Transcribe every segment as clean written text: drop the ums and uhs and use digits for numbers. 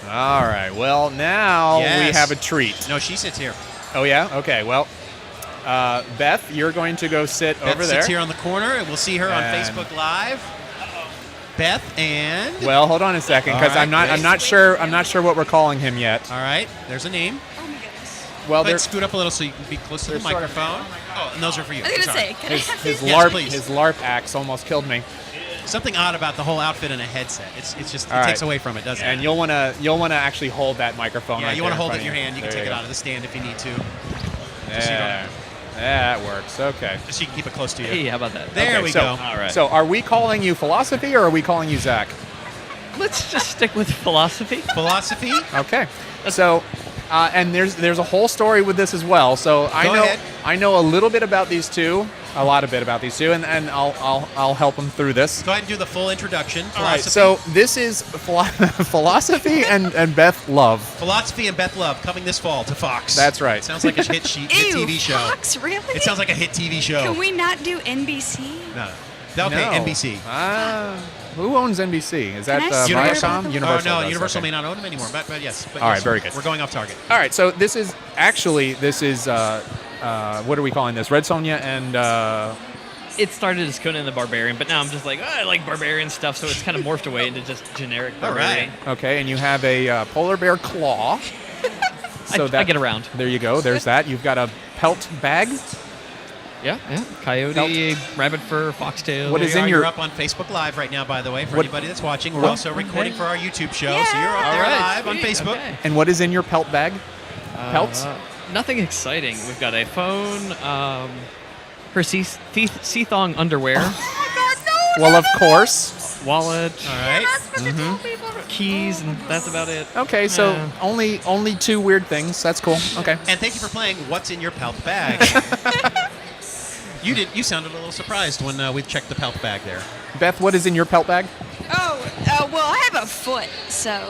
All right. Well, now Yes. we have a treat. No, she sits here. Oh, yeah? Okay. Well, Beth, you're going to go sit Beth over there. sits here on the corner, and we'll see her on And- Facebook Live. Beth and... Well, hold on a second, because All I'm right, not sure what we're calling him yet. All right, there's a name. Oh my goodness. Well, Go ahead, scoot up a little so you can be close to the They're sort of- microphone. Oh, and those are for you. I was going to Sorry. say, can I have his these? Yes, LARP please. his LARP axe almost killed me. Something odd about the whole outfit and a headset. It's just it All takes right. away from it, doesn't And it? you'll wanna actually hold that microphone. Yeah, right you want to hold it in your hand. You can take it out of the stand if you need to. Just so you don't Yeah, that works. Okay. Just so you can keep it close to you. Hey, how about that? There Okay, we so- go. All right. So, are we calling you Philosophy or are we calling you Zach? Let's just stick with philosophy. Philosophy? Okay. So, and there's a whole story with this as well. So Go ahead. I know a little bit about these two, a lot of bit about these two, and I'll help them through this. Go ahead and do the full introduction. All right. Philosophy. So this is Philosophy and Beth Love. Philosophy and Beth Love coming this fall to Fox. That's right. Sounds like a hit Ew, TV show. Fox, really? It sounds like a hit TV show. Can we not do NBC? No. Okay, No. NBC. Who owns NBC? Is that Can I steal Viacom? them? Universal. Oh, no, does, Universal okay. may not own them anymore, but yes. But All right, yes, very good. We're going off target. All right. So this is what are we calling this? Red Sonja and It started as Conan the Barbarian, but now I'm just like, I like barbarian stuff, so it's kind of morphed away into just generic All barbarian. right. okay, and you have a polar bear claw. I get around. There you go. There's that. You've got a pelt bag. Yeah. Coyote, rabbit fur, foxtail. What is There in you are. your- You're up on Facebook Live right now, by the way, for What- anybody that's watching. We're what- also recording for our YouTube show, Yeah. so you're up All there right, live on sweet, Facebook. okay. And what is in your pelt bag? Pelts? Nothing exciting. We've got a phone, her Seathong underwear, Well, of course. wallet, All right. keys, and that's about it. Okay, so Yeah. only two weird things. That's cool. Okay. And thank you for playing What's in Your Pelt Bag. You sounded a little surprised when we checked the pelt bag there. Beth, what is in your pelt bag? Oh, well, I have a foot, so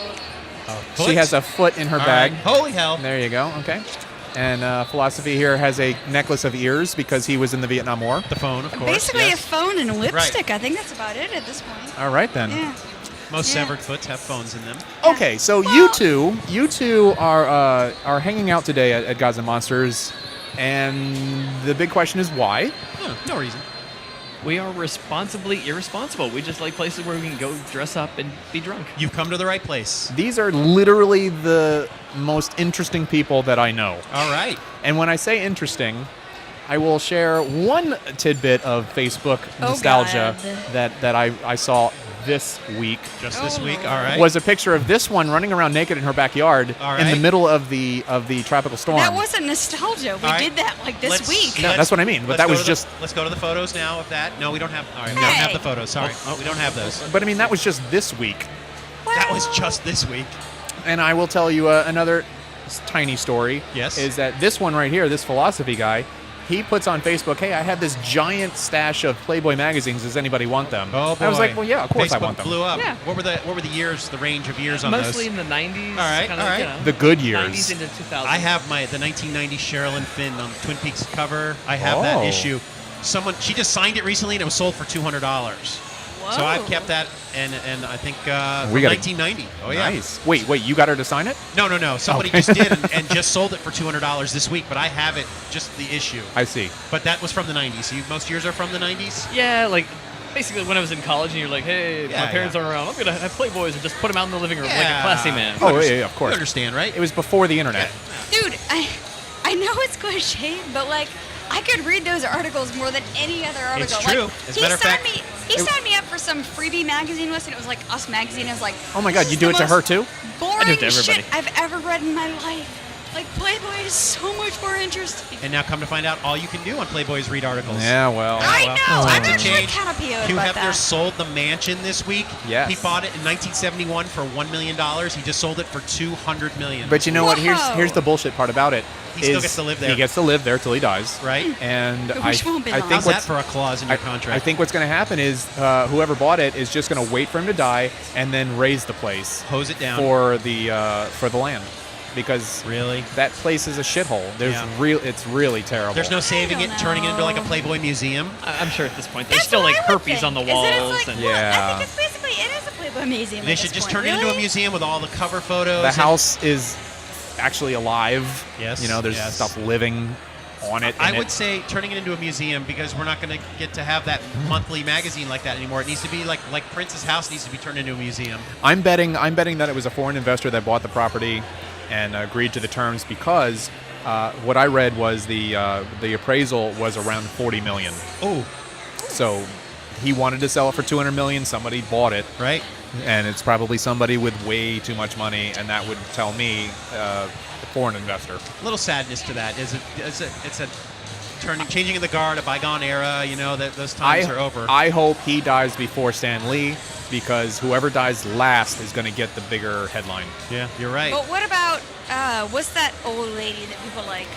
She has a foot in her All bag. right. Holy hell. There you go. Okay. And Philosophy here has a necklace of ears because he was in the Vietnam War. The phone, of course. basically yes. a phone and a lipstick. I think that's about it at this point. All right then. Yeah. Most Yeah. severed foots have phones in them. Okay, so you two are hanging out today at Gods and Monsters, and the big question is why? Huh, no reason. We are responsibly irresponsible. We just like places where we can go dress up and be drunk. You've come to the right place. These are literally the most interesting people that I know. All right. And when I say interesting, I will share one tidbit of Facebook Oh, nostalgia God. that I saw this week. Just this Oh, week. Lord. All right. Was a picture of this one running around naked in her backyard All in the right. middle of the tropical storm. That wasn't nostalgia. We All right. did that like this Let's- week. No, that's what I mean, but let's that go was to the- just- Let's go to the photos now of that. No, we don't have. All right, we don't Hey. have the photos. Sorry, we don't have those. But I mean, that was just this week. That was just this week. And I will tell you another tiny story. Yes. Is that this one right here, this Philosophy guy, he puts on Facebook, hey, I have this giant stash of Playboy magazines. Does anybody want them? Oh boy. I was like, well, yeah, of course Facebook I want them. blew up. Yeah. What were the years? The range of years on Mostly those? in the 90s. All right, kinda, all right. You know, The good years. 90s into 2000s. I have the 1990 Sherilyn Finn on Twin Peaks cover. I have Oh. that issue. She just signed it recently and it was sold for $200. So I've kept that, and I think from We gotta- 1990. Oh yeah. Nice. Wait, you got her to sign it? No. Somebody Okay. just did and just sold it for $200 this week. But I have it, just the issue. I see. But that was from the 90s. Most years are from the 90s. Yeah, like basically when I was in college and you're like, hey, Yeah, my parents yeah. aren't around. I'm going to have Playboys and just put them out in the living room like Yeah. a classy man. Oh, Understand- yeah, of course. You understand, right? It was before the internet. Dude, I know it's cliche, but like I could read those articles more than any other article. It's true. Like, As a matter of fact, he signed me up for some freebie magazine list, and it was like Us Magazine. I was like, Oh my God, this you is do the it to most her too? Boring I do it to shit everybody. I've ever read in my life. Like Playboy is so much more interesting. And now come to find out, all you can do on Playboy is read articles. Yeah, well. I well, know. I'm times have actually changed. kind of PO'd Hugh about Hefner that. sold the mansion this week. Yes. He bought it in 1971 for $1 million. He just sold it for $200 million. But you know what? Whoa. Here's the bullshit part about it. He still is gets to live there. He gets to live there till he dies. right? And Which won't be I long. think How's that what's for a clause in your contract? I think what's going to happen is whoever bought it is just going to wait for him to die and then raise the place hose it down. for the land, because Really? that place is a shithole. Yeah. It's really terrible. There's no saving it don't and turning it into like a know. Playboy museum. I'm sure at this point there's That's still what like I would herpes think. on the Is that walls. it's like, and well, I Yeah. think it's basically it is a Playboy it a museum. They at should this just point. turn it into a Really? museum with all the cover photos. The and- house is actually alive. Yes, There's yes. stuff living on it. I and would say turning it into a museum because we're not going to get to have that monthly magazine like that anymore. It needs to be like Prince's house needs to be turned into a museum. I'm betting that it was a foreign investor that bought the property and agreed to the terms because what I read was the appraisal was around 40 million. Oh, So he wanted to sell it for 200 million. Somebody bought it, right. and it's probably somebody with way too much money, and that would tell me a foreign investor. A little sadness to that. It's a changing of the guard, a bygone era. That those times are over. I hope he dies before Stan Lee because whoever dies last is going to get the bigger headline. Yeah, you're right. But what about what's that old lady that people like?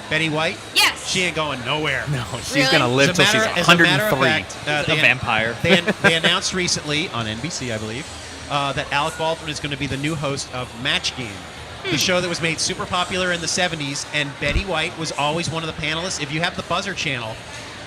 Betty White. Yes. She ain't going nowhere. No, she's Really? going to live till she's As a matter of 103. fact, A vampire. They announced recently on NBC, I believe, that Alec Baldwin is going to be the new host of Match Game, the show that was made super popular in the 70s, and Betty White was always one of the panelists. If you have the Buzzer channel,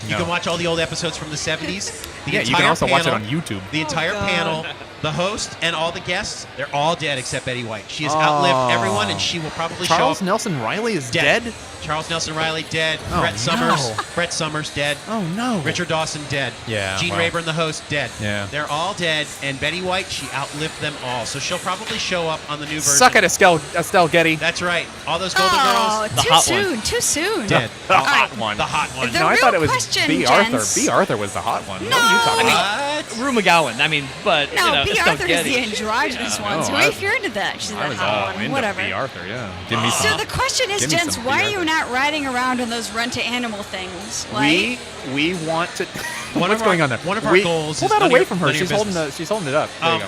you No. can watch all the old episodes from the 70s. The Yeah, you can entire also watch it panel- on YouTube. The entire God. panel, the host, and all the guests, they're all dead except Betty White. She has outlived everyone, and she will probably Charles show up Nelson Riley is dead. dead? Charles Nelson Riley dead. Oh, Brett Summers dead. Oh, no. Richard Dawson dead. Yeah, Gene well. Rayburn, the host, dead. Yeah. They're all dead, and Betty White, she outlived them all. So she'll probably show up on the new version. Suck it, Estelle Getty. That's right. All those Golden Oh, Girls, too hot soon. one. Too soon. dead. The right. hot one. The hot one. The No, I real thought it was question, B. Arthur. gents. B. Arthur was the hot one. No. What are you talking I about? Rue McGowan. I mean, but No, B. Estelle Arthur is the Getty. androgynous one. no, So I- if you're into that, she's I that was hot all one. into Whatever. B. Arthur, yeah. Give me So some. the question is, Give me gents, some why B. are you Arthur. not riding around in those run-to-animal things? Like, We want to. One What's of our- going on there? one of our goals Pull is that none of away your- from none her. of your business. She's holding it up. There you go.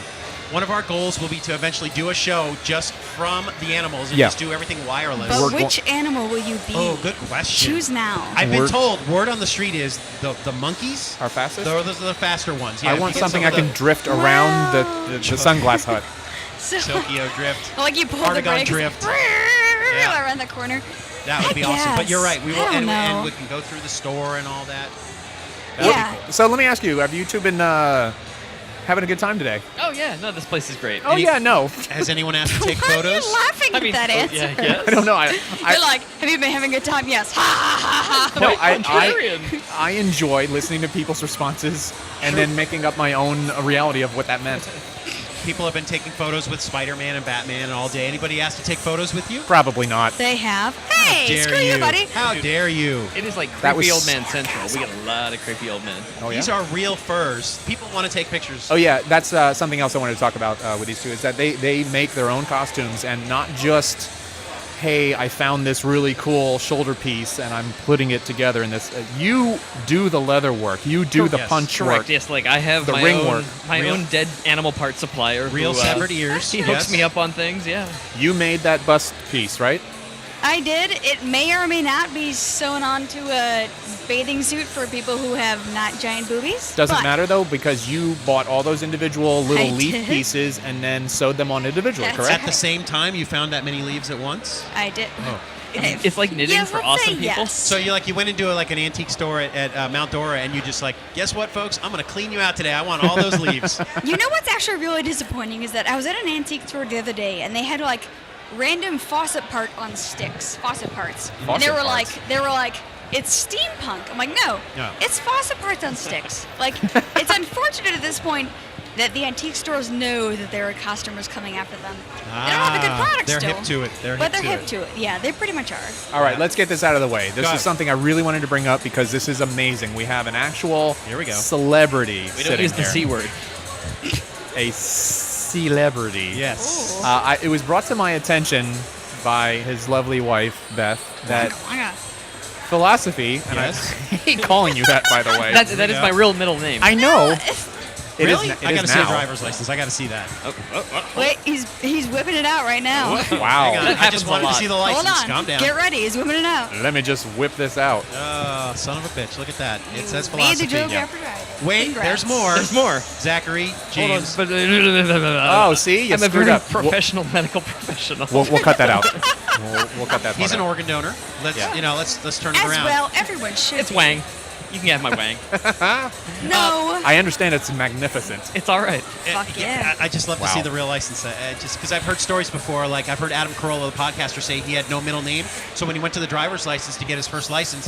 One of our goals will be to eventually do a show just from the animals and Yeah. just do everything wireless. but We're which animal will you be? Oh, good question. Choose now. I've been Word- told word on the street is the monkeys Our fastest? Those are the faster ones. Yeah, I if want you get something some I of can the drift around the sunglass hut. So, Tokyo drift. like you pull Artagon the brakes drift. Yeah. around the corner. That would I be awesome. But you're right. We guess. will, I don't and know. we can go through the store and all that. Yeah. So let me ask you: have you two been having a good time today? Oh yeah, no, this place is great. Oh yeah, no. Has anyone asked to take Why are photos? you laughing I at mean, that oh, answer? yeah, yes. I don't know. You're like, have you been having a good time? Yes. Ha ha ha ha. No, Quite contrarian. I enjoy listening to people's responses and then making up my own reality of what that meant. People have been taking photos with Spider-Man and Batman all day. Anybody asked to take photos with you? Probably not. They have. Hey, Dare screw you, buddy. How dare you? It is like That creepy was old man central. We get a lot of creepy old men. Oh yeah. These are real furs. People want to take pictures. Oh yeah, that's something else I wanted to talk about with these two is that they make their own costumes and not just, hey, I found this really cool shoulder piece and I'm putting it together in this. You do the leather work. You do the Yes, punch Correct. work. Yes, like I have The my ring own work. Real- own dead animal part supplier. Real who, severed ears. He Yes. hooks me up on things. Yeah. You made that bust piece, right? I did. It may or may not be sewn onto a bathing suit for people who have not giant boobies. Doesn't but matter though because you bought all those individual little I leaf did. pieces and then sewed them on individually, That's correct? At the same time, you found that many leaves at once. I did. Oh. It's like knitting Yeah, for let's awesome say people. yes. So you went into like an antique store at Mount Dora, and you just like, guess what, folks? I'm gonna clean you out today. I want all those leaves. You know what's actually really disappointing is that I was at an antique store the other day and they had like random faucet part on sticks, faucet parts. and Faucet they were parts? like, it's steampunk. I'm like, no, No. it's faucet parts on sticks. Like, it's unfortunate at this point that the antique stores know that there are customers coming after them. They don't have a good product They're still. hip to it. But they're hip to it. Yeah, they pretty much are. All right, let's get this out of the way. This Go is ahead. something I really wanted to bring up because this is amazing. We have an actual Here we go. celebrity We sitting don't use the here. C word. A celebrity. Yes. It was brought to my attention by his lovely wife, Beth, that philosophy, and Yes. I hate calling you that, by the way. That is go. my real middle name. I know. It is Really? n- it I is gotta see a now. driver's license. I gotta see that. Wait, he's whipping it out right now. Wow. Hang on. That I happens just a wanted to lot. see the Hold license. on. Calm down. Get ready. He's whipping it out. Let me just whip this out. Oh, son of a bitch. Look at that. It says Made philosophy. the joke Yeah. after driving. Wait, Congrats. there's more. There's more. Zachary, James. Hold on. Oh, see? You I'm a screwed very up. professional medical professional. We'll cut that out. We'll cut that He's part an out. organ donor. Let's Yeah. let's turn it As around. well, everyone should. It's be. Wang. You can have my wang. No. I understand it's magnificent. It's all right. Fuck yeah. I just love to Wow. see the real license. Just because I've heard stories before, like I've heard Adam Carolla, the podcaster, say he had no middle name. So when he went to the driver's license to get his first license,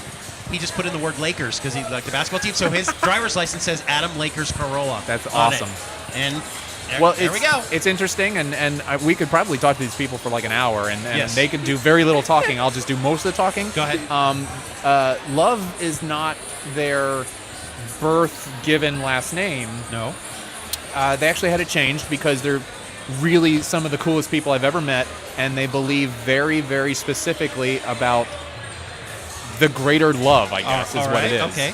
he just put in the word Lakers because he liked the basketball team. So his driver's license says Adam Lakers Carolla. That's on it. awesome. And Well, there we go. It's interesting, and we could probably talk to these people for like an hour, and Yes. they could do very little talking. I'll just do most of the talking. Go ahead. Love is not their birth-given last name. No. They actually had it changed because they're really some of the coolest people I've ever met, and they believe very, very specifically about the greater love, I guess, is All what right, it is. Okay.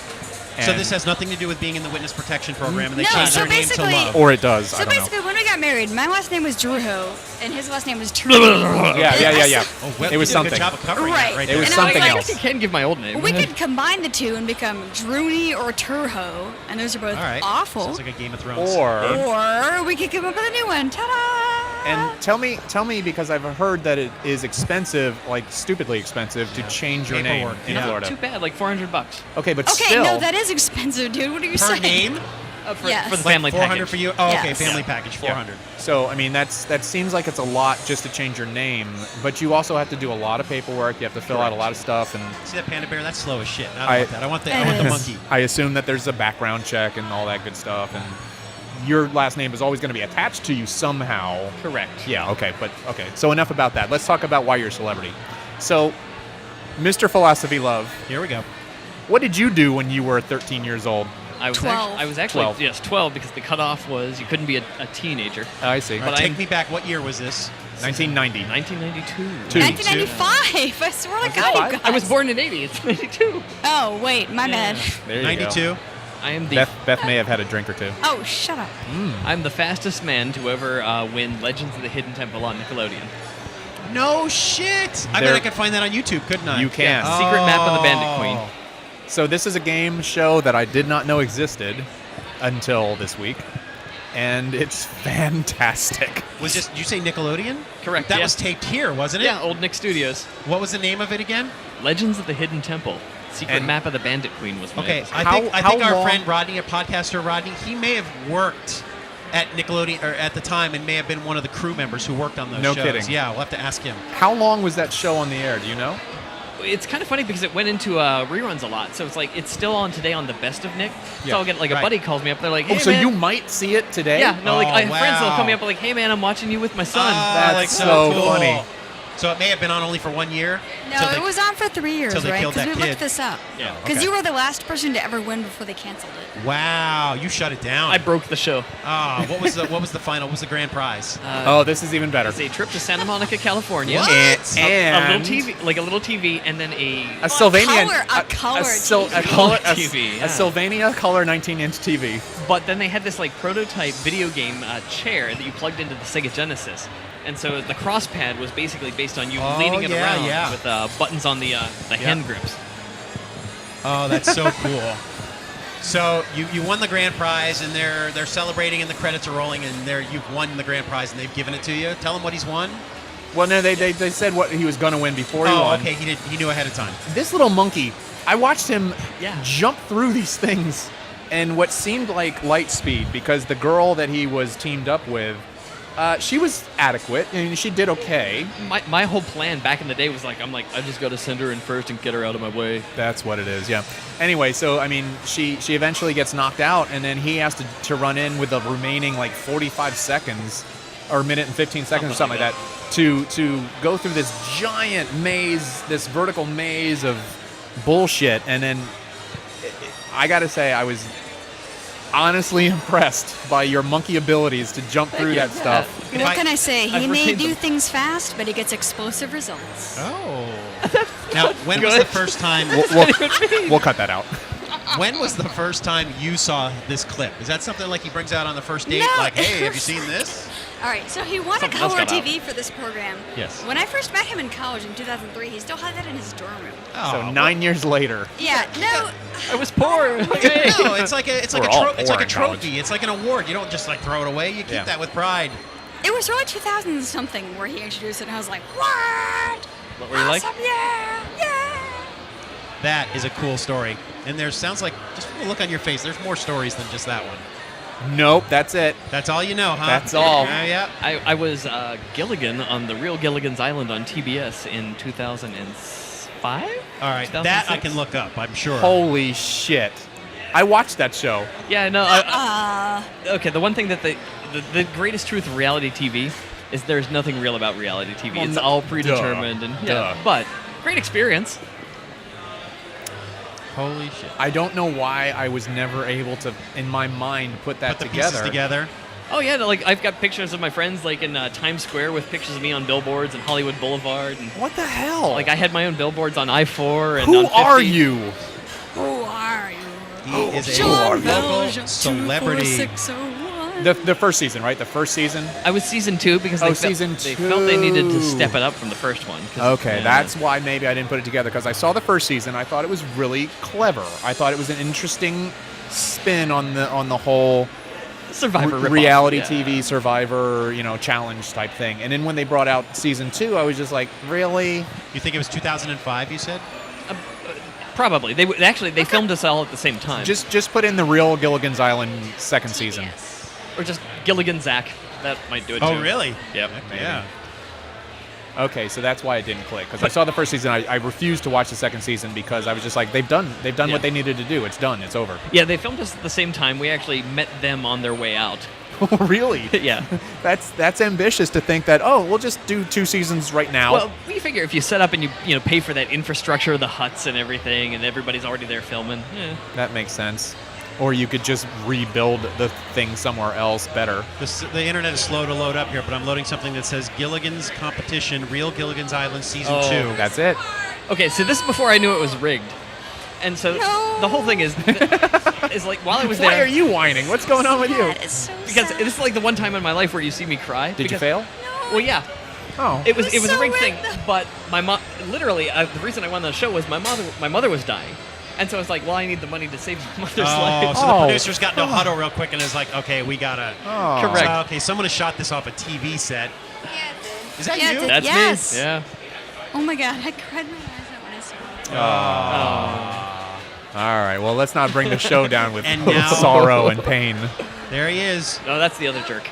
So And- this has nothing to do with being in the witness protection program, and they No, changed so their name to basically- Love. Or it does. I So don't know. basically, when we got married, my last name was Druho, and his last name was True. Yeah. Oh, well, It was you did a good something. job of covering Right. that right It was And there. I was something like, else. You can give my old name. We could combine the two and become Droony or Turho, and those are both All right. awful. Sounds like a Game of Thrones. Or Or we could come up with a new one. Ta-da! and tell me because I've heard that it is expensive, like stupidly expensive, to change your name Paperwork, in yeah. Florida. Too bad, like $400 Okay, but Okay, still, no, that is expensive, dude. What are you Per saying? name? for, Yes. for the Like family 400 package. for you? Oh, okay, Yes. family Yeah. package, 400. So I mean, that seems like it's a lot just to change your name, but you also have to do a lot of paperwork. You have to fill out a lot of stuff, and See that panda bear? That's slow as shit. I don't I- want that. I want the monkey. I assume that there's a background check and all that good stuff, and your last name is always going to be attached to you somehow. Correct. Yeah, okay, but okay. So enough about that. Let's talk about why you're a celebrity. So, Mr. Philosophy Love, Here we go. what did you do when you were 13 years old? I was 12. I was actually 12. yes 12 because the cutoff was you couldn't be a teenager. I see. All right, But take I'm- me back. What year was this? 1990. 1992. Two. 1995. I swear to God, you guys. I was born in 80. It's 92. Oh, wait, my bad. There you 92. go. I am the Beth may have had a drink or two. Oh, shut up. I'm the fastest man to ever win Legends of the Hidden Temple on Nickelodeon. No shit. I bet There- I could find that on YouTube, couldn't I? You can. Yeah. Secret Map of the Bandit Queen. So this is a game show that I did not know existed until this week, and it's fantastic. Was this? Did you say Nickelodeon? Correct, That yeah. was taped here, wasn't it? Yeah, Old Nick Studios. What was the name of it again? Legends of the Hidden Temple. Secret And- Map of the Bandit Queen was my Okay, episode. I How think our long- friend Rodney, a podcaster Rodney, he may have worked at Nickelodeon or at the time, and may have been one of the crew members who worked on those No shows. kidding. Yeah, we'll have to ask him. How long was that show on the air? Do you know? It's kind of funny because it went into reruns a lot, so it's like it's still on today on the Best of Nick. So Yeah. I'll get like a Right. buddy calls me up. They're like, "Hey Oh, so man." you might see it today? Yeah, no, like Oh, I have friends that'll call me wow. up like, "Hey man, I'm watching you with my son." That's like, so cool. funny. So it may have been on only for 1 year. No, till they- it was on for 3 years, till they right? killed Because that we kid. looked this up. Yeah. Because Okay. you were the last person to ever win before they canceled it. Wow, you shut it down. I broke the show. What was the final? What was the grand prize? Oh, this is even better. It's a trip to Santa Monica, California. What? And, A little TV, like a little TV, and then a Sylvania, color TV, yeah. a Sylvania color 19-inch TV. But then they had this like prototype video game chair that you plugged into the Sega Genesis, and so the cross pad was basically based on you Oh, leaning it yeah, around yeah. with buttons on the hand grips. Oh, that's so cool. So you won the grand prize, and they're celebrating, and the credits are rolling, and you've won the grand prize, and they've given it to you. Tell them what he's won. Well, no, they said what he was going to win before he Oh, won. okay, he knew ahead of time. This little monkey, I watched him Yeah. jump through these things and what seemed like light speed because the girl that he was teamed up with, she was adequate and she did okay. My whole plan back in the day was like, I just got to send her in first and get her out of my way. That's what it is, yeah. Anyway, so, I mean, she eventually gets knocked out and then he has to run in with the remaining, like, 45 seconds or a minute and 15 seconds or something like that to go through this giant maze, this vertical maze of bullshit. And then I got to say, I was honestly impressed by your monkey abilities to jump through you. that Yeah. stuff. If What can I say? He I've may retained do them. things fast, but he gets explosive results. Oh. Now, when was good. the first time? We'll cut that out. When was the first time you saw this clip? Is that something like he brings out on the first date? No. Like, hey, have you seen this? All right, so he won Something a else color got out. TV for this program. Yes. When I first met him in college in 2003, he still had that in his dorm room. Oh, So 9 years later. Yeah, no. I was poor. Hey. No, it's like a We're all it's like poor a in college. trophy. It's like an award. You don't just like throw it away. You keep Yeah. that with pride. It was really 2000 something where he introduced it, and I was like, what? What were you like? Awesome, yeah, yeah. That is a cool story. And there sounds like, just from the look on your face, there's more stories than just that one. Nope, that's it. That's all you know, huh? That's all. Yeah. I was Gilligan on the real Gilligan's Island on TBS in 2005. All right, that I can look up, I'm sure. Holy shit. I watched that show. Yeah, no. Okay, the one thing that the greatest truth of reality TV is there's nothing real about reality TV. Well, It's no- all predetermined duh. but great experience. Holy shit. I don't know why I was never able to, in my mind, put that Put the together. pieces together. Oh yeah, like I've got pictures of my friends like in Times Square with pictures of me on billboards and Hollywood Boulevard, and What the hell? like I had my own billboards on I-4 and Who on 50. are you? Who are you? He is a John local Valjean, celebrity. 24601. The first season, right? The first season? I was season 2 because Oh, they, season they felt they needed to 2. step it up from the first one. 'cause, Okay, that's why maybe I didn't put it together, because I saw the first season. I thought it was really clever. I thought it was an interesting spin on the whole Survivor ripoff, reality yeah. TV Survivor, challenge type thing. And then when they brought out season 2, I was just like, really? You think it was 2005, you said? Probably. They filmed us all at the same time. Just put in the real Gilligan's Island second season. or just Gilligan Zack. That might do it too. Oh, really? Yep. Yeah. Okay, so that's why it didn't click. Because I saw the first season, I refused to watch the second season because I was just like, they've done Yeah. what they needed to do. It's done. It's over. Yeah, they filmed us at the same time. We actually met them on their way out. Really? Yeah. That's ambitious to think that, we'll just do 2 seasons right now. Well, we figure if you set up and you pay for that infrastructure, the huts and everything, and everybody's already there filming. Yeah. That makes sense. Or you could just rebuild the thing somewhere else better. The internet is slow to load up here, but I'm loading something that says Gilligan's Competition, Real Gilligan's Island Season 2. That's it. Okay, so this is before I knew it was rigged, and so No. the whole thing is like while I was Why there. are you whining? What's going on with you? That is so Because sad. this is like the one time in my life where you see me cry. Did you because- fail? Well, yeah. Oh. It was was a so rigged thing, rigged. but my mom literally the reason I won the show was my mother was dying, and so it's like, well, I need the money to save my mother's Oh, life. so the Oh. producers got into a huddle real quick and is like, okay, we gotta. Oh. Correct. So, okay, someone has shot this off a TV set. Is that Yeah, you? it- That's Yes. me. Yeah. Oh my god, I cried my eyes out when I saw it. All right. Well, let's not bring the show down with And now- sorrow and pain. There he is. No, that's the other jerk.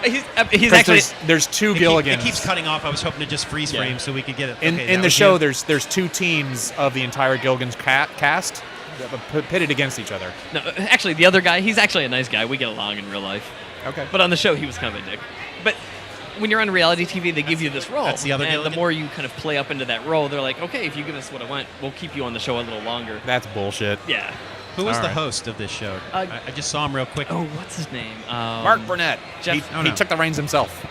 He's 'Cause actually. there's 2 It Gilligans. keeps cutting off. I was hoping to just freeze Yeah. frame so we could get it. in Okay, in that the was show, you. there's 2 teams of the entire Gilligan's cast pitted against each other. No, actually, the other guy, he's actually a nice guy. We get along in real life. Okay. But on the show, he was kind of a dick. But when you're on reality TV, they give you this role. that's the other and the Gilligan? more you kind of play up into that role, they're like, okay, if you give us what I want, we'll keep you on the show a little longer. That's bullshit. Yeah. Who was All the right. host of this show? Uh, I just saw him real quick. Oh, what's his name? Mark Burnett. Jeff- he oh, he no. took the reins himself.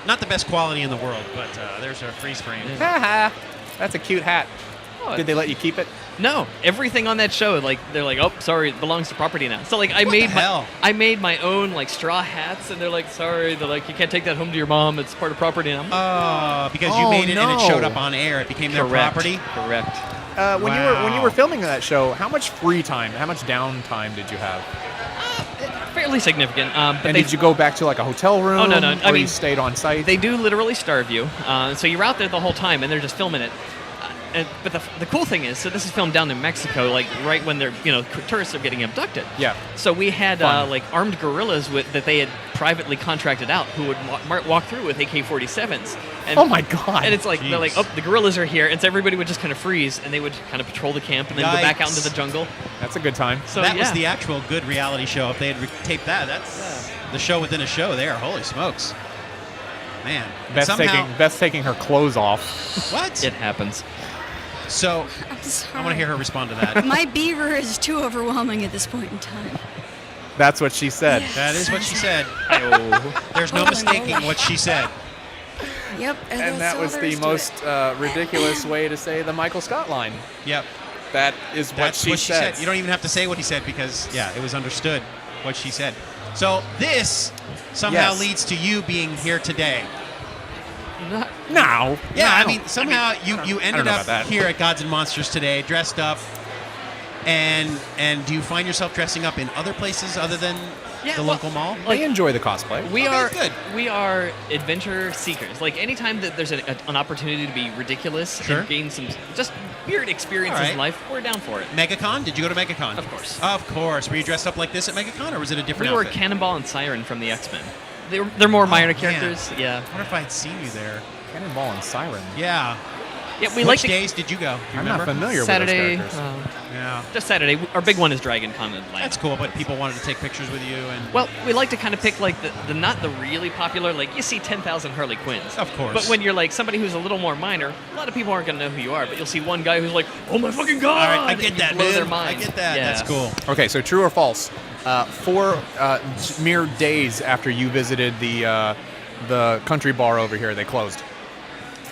Not the best quality in the world, but there's our freeze frame. Haha. That's a cute hat. Oh, Did they let you keep it? No, everything on that show, like they're like, oh, sorry, it belongs to property now. So like, I made hell? I made my own like straw hats, and they're like, sorry, they're like, you can't take that home to your mom. It's part of property now. Because you Oh, made it and it no. showed up on air. It became their Correct. property. Correct. When you Wow. were filming that show, how much free time, how much downtime did you have? Fairly significant. But And they, did you go back to like a hotel room? Oh, no, no. Or I mean, you stayed on site? They do literally starve you. So you're out there the whole time, and they're just filming it. But the cool thing is, so this is filmed down in Mexico, like right when they're, tourists are getting abducted. Yeah. So we had Fun. like armed guerrillas that they had privately contracted out who would walk through with AK-47s. And, Oh my God. And it's like they're like, Jeez. oh, the guerrillas are here, and so everybody would just kind of freeze, and they would kind of patrol the camp and then go back out into Yikes. the jungle. That's a good time. So that yeah. was the actual good reality show. If they had taped that, that's the show within a show there. Holy smokes. Man. And Beth's taking her clothes off. What? It happens. So, I'm sorry. I want to hear her respond to that. My beaver is too overwhelming at this point in time. That's what she said. That is what she said. Oh. There's no mistaking what she said. Yep. And that was the most ridiculous way to say the Michael Scott line. Yep. That is That's what she said. You don't even have to say what he said because, yeah, it was understood what she said. So this somehow Yes. leads to you being here today. Not, No. Yeah, No, I mean, somehow you don't ended know up about that. here at Gods and Monsters today, dressed up. And do you find yourself dressing up in other places other than Yeah, the well, local mall? They enjoy the cosplay. We Okay, are good. we are adventure seekers. Like anytime that there's an opportunity to be ridiculous Sure. and gain some just weird experiences All right. in life, we're down for it. MegaCon? Did you go to MegaCon? Of course. Of course. Were you dressed up like this at MegaCon, or was it a We different were outfit? Cannonball and Siren from the X-Men. They're more minor man. characters. Yeah. I wonder if I'd seen you there. Cannonball and Siren. Yeah. Yeah, we Which like to days did you go? Do you I'm remember? not familiar Saturday. with those characters. Yeah. Just Saturday. Our big one is Dragon Con in Atlanta. That's cool, but people wanted to take pictures with you, and Well, we like to kind of pick like the not the really popular. Like you see 10,000 Harley Quinns. Of course. But when you're like somebody who's a little more minor, a lot of people aren't gonna know who you are. But you'll see one guy who's like, "Oh my fucking god!" all right, I and get you that, blow man. their mind. I get that. Yeah. That's cool. Okay, so true or false? 4 mere days after you visited the country bar over here, they closed.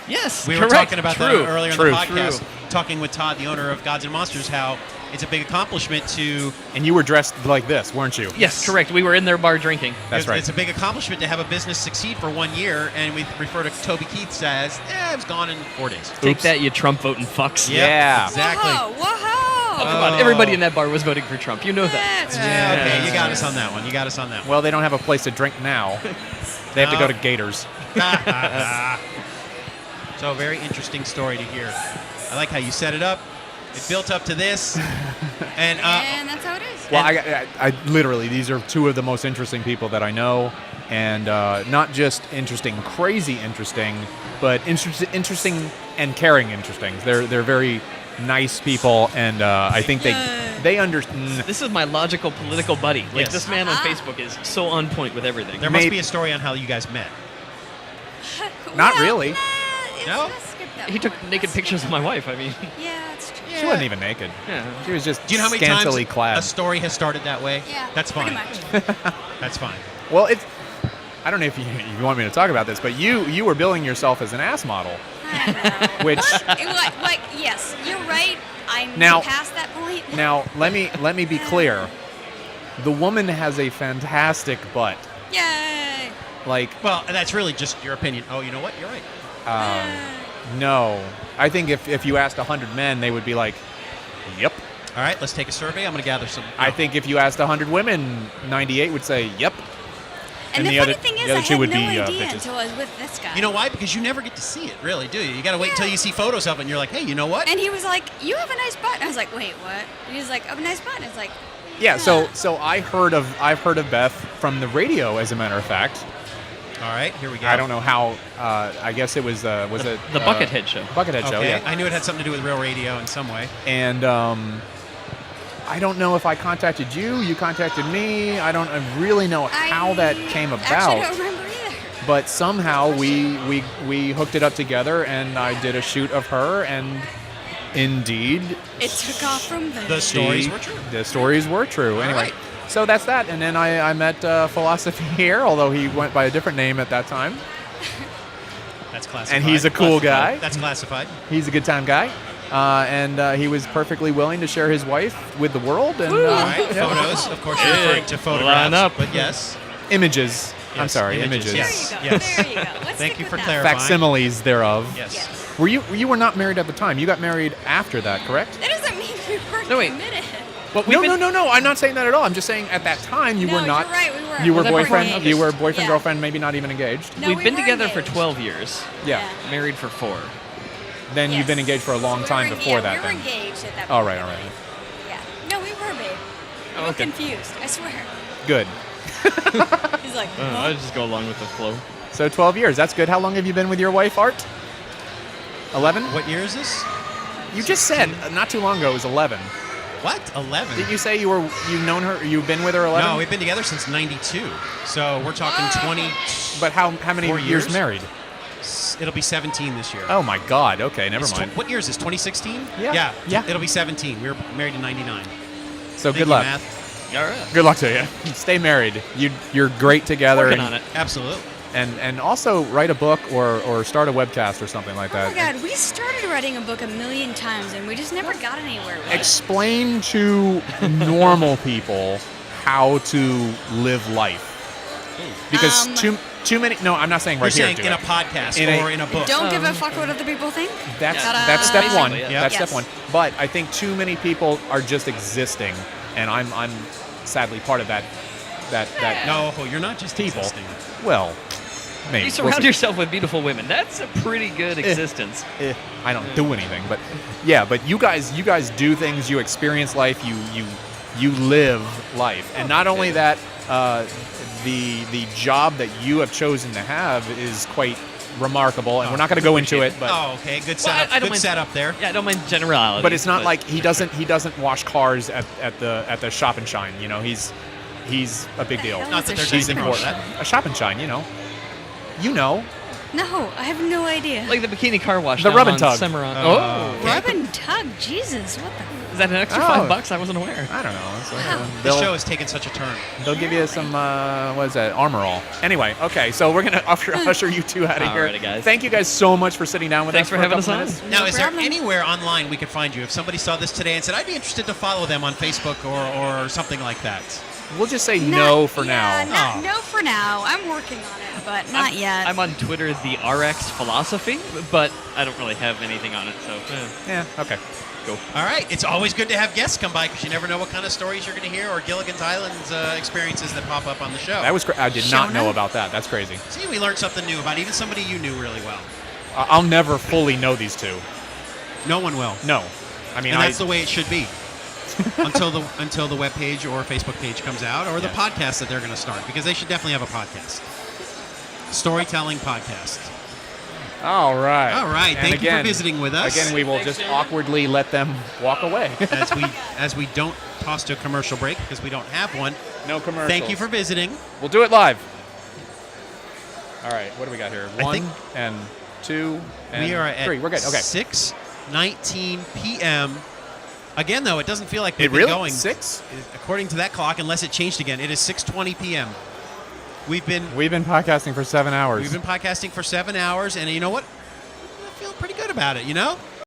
Yes, We were correct. talking about True. that earlier True, in the podcast, true. talking with Todd, the owner of Gods and Monsters, how it's a big accomplishment to. And you were dressed like this, weren't you? Yes, correct. We were in their bar drinking. That's right. It's a big accomplishment to have a business succeed for 1 year, and we refer to Toby Keith as, it was gone in 4 days. Take Oops. that, you Trump voting fucks. Yep, Yeah. exactly. Whoa, whoa. Oh, come on. Everybody in that bar was voting for Trump. You know that. That's Yeah, true. okay, you got us on that one. You got us on that one. Well, they don't have a place to drink now. They have to go to Gators. So, a very interesting story to hear. I like how you set it up. It built up to this, and And that's how it is. Well, I literally, these are 2 of the most interesting people that I know, and not just interesting, crazy interesting, but interesting and caring interesting. They're very nice people, and I think they understand. This is my logical political buddy. Like Yes. this man on Uh-huh. Facebook is so on point with everything. there must Maybe- be a story on how you guys met. Not Well, really. It's No? let's skip that He took part. naked pictures of my wife. I mean, Yeah, it's true. She wasn't even naked. yeah. She was just Do you know how many scantily times clad. a story has started that way? Yeah, That's fine. pretty much. That's fine. Well, it's. I don't know if you want me to talk about this, but you were billing yourself as an ass model, I know. which Like, yes, you're right. I'm Now- past that point. now let me be clear. The woman has a fantastic butt. Yay. Like, Well, that's really just your opinion. Oh, you know what? You're right. no. I think if you asked 100 men, they would be like, "Yep." All right, let's take a survey. I'm going to gather some. I think if you asked 100 women, 98 would say, "Yep." And And the the funny other- thing the is, other I two had would no be, idea bitches. until I was with this guy. You know why? Because you never get to see it, really, do you? You got to wait until you see photos of it, and you're like, hey, you know what? And he was like, "You have a nice butt." And I was like, "Wait, what?" And he was like, "I have a nice butt." And I was like, Yeah. So I've heard of Beth from the radio, as a matter of fact. All right, here we go. I don't know how. I guess it was it The Buckethead Show. Buckethead Show, Okay, yeah. I knew it had something to do with real radio in some way. And I don't know if I contacted you. You contacted me. I don't really know how that came Actually, about. don't remember either. But somehow we hooked it up together, and I did a shoot of her, and indeed, It took off from there. The stories were true. The stories were true. Anyway, right. so that's that. And then I met Philosophy here, although he went by a different name at that time. That's classified. And he's a cool Classified. guy. That's classified. He's a good time guy. And he was perfectly willing to share his wife with the world. And All right, yeah. photos. Of course, you're Yeah. referring to photographs. Line up. But yes. Images. I'm Yes, sorry, images, images. There you go. Yes. There you go. Let's Thank stick you with for that. clarifying. Facsimiles thereof. Yes. Yes. You were not married at the time. You got married after that, correct? That doesn't mean we weren't No, wait. committed. Well, No. I'm not saying that at all. I'm just saying at that time you No, were not. you're right, we weren't. You were We were boyfriend. engaged. You were boyfriend, Yeah. girlfriend, maybe not even engaged. No, We've we been were together for engaged. 12 years. Yeah. Married for 4. Then you've been Yes. engaged for a long So we time were- before yeah, that. We were then. engaged at that point. All right. Yeah. No, we were, babe. Oh, I'm okay. confused. I swear. Good. He's like, I just go along with the flow. So 12 years. That's good. How long have you been with your wife, Art? 11? What year is this? You just said not too long ago it was 11. What? 11? Did you say you've known her? You've been with her 11? No, we've been together since '92. So we're talking 20. But how many 4 years years? married? It'll be 17 this year. Oh my God. Okay, never It's mind. what year is this? 2016? Yeah. Yeah. It'll be 17. We were married in '99. So Thank good you, luck. Math. All right. Good luck to you. Stay married. You're great together. Working and, on it. Absolutely. And also write a book or start a webcast or something like oh that. my God, we started writing a book a million times and we just never got anywhere with it. Explain to normal people how to live life. Because too many. No, I'm not saying right You're here. saying do in it. a podcast In or in a book. Don't give a fuck what other people think. That's Ta-da. that's step one. Basically, yeah. That's Yes. step one. But I think too many people are just existing, and I'm sadly part of that. that No, you're not just people. existing. Well, maybe. You surround yourself with beautiful women. That's a pretty good existence. I don't do anything, but yeah, but you guys do things. You experience life. You live life, and not only that, the job that you have chosen to have is quite remarkable. And we're not going to go into it, but Oh, okay. Good Well, setup. I don't Good mind- setup there. Yeah, I don't mind generality. but it's not like he doesn't wash cars at the Shop and Shine. You know, he's a big deal. hell Not is that a there's Shop anything and wrong with Shine? that. A Shop and Shine. You know. No, I have no idea. like the bikini car wash. The down rub and on tug. Cimarron. Okay. Rub and tug. Jesus, what the? Is that an extra Oh. $5? I wasn't aware. I don't know. It's like, Wow. This they'll- show has taken such a turn. They'll give you some, what is that, Armor All. Anyway, okay, so we're going to usher you two out of here. Alrighty, guys. Thank you guys so much for sitting down with Thanks us for a having couple us on. minutes. Now, No is problem. there anywhere online we could find you if somebody saw this today and said, I'd be interested to follow them on Facebook or something like that? We'll just say Not- no for yeah, now. Oh. No for now. I'm working on it, but not yet. I'm on Twitter, the RX Philosophy, but I don't really have anything on it, so Yeah, okay. go. All right. It's always good to have guests come by because you never know what kind of stories you're going to hear or Gilligan's Island's experiences that pop up on the show. That was I did not Shona? know about that. That's crazy. See, we learned something new about even somebody you knew really well. I'll never fully know these two. No one will. No. I mean, And that's the way it should be. until the web page or Facebook page comes out, or the Yeah. podcast that they're going to start, because they should definitely have a podcast. Storytelling podcast. All right. All right, And thank you for visiting with us. Again, we will just awkwardly let them walk away. as we don't toss to a commercial break because we don't have one. No commercials. Thank you for visiting. We'll do it live. All right, what do we got here? I 1 think and 2 and We are at 3. We're good. Okay. 6:19 p.m. Again, though, it doesn't feel like we've It really? been going 6? according to that clock, unless it changed again. It is 6:20 p.m. We've been podcasting for 7 hours. podcasting for 7 hours, and you know what? I feel pretty good about it. You know,